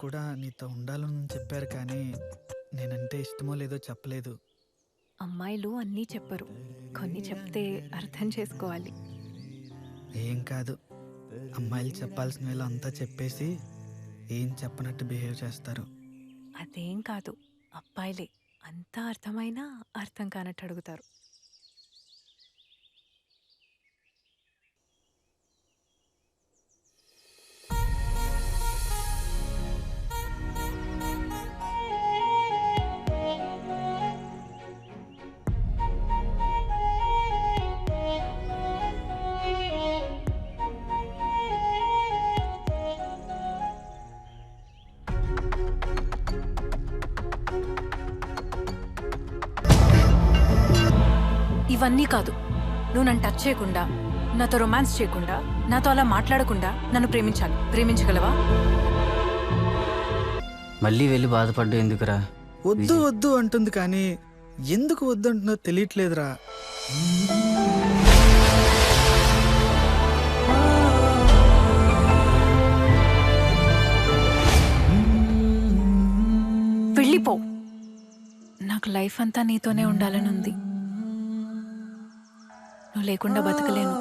కూడా నీతో ఉండాలని చెప్పారు కానీ నేనంటే ఇష్టమో లేదో చెప్పలేదు. అమ్మాయిలు అన్నీ చెప్పరు. కొన్ని చెప్తే అర్థం చేసుకోవాలి. ఏం కాదు, అమ్మాయిలు చెప్పాల్సినవేలో అంతా చెప్పేసి ఏం చెప్పనట్టు బిహేవ్ చేస్తారు. అదేం కాదు. అబ్బాయిలే అంతా అర్థమైనా అర్థం కానట్టు అడుగుతారు. ఇవన్నీ కాదు. నువ్వు నన్ను టచ్ చేయకుండా, నాతో రొమాన్స్ చేయకుండా, నాతో అలా మాట్లాడకుండా నన్ను ప్రేమించాలి. ప్రేమించగలవా? మళ్ళీ వెళ్ళి బాధపడ్డా ఎందుకురా? వద్దు వద్దు అంటుంది కానీ ఎందుకు వద్దు అంటుందో తెలియట్లేదురా. వెళ్ళిపో. నాకు లైఫ్ అంతా నీతోనే ఉండాలని ఉంది. నువ్వు లేకుండా బతకలేను.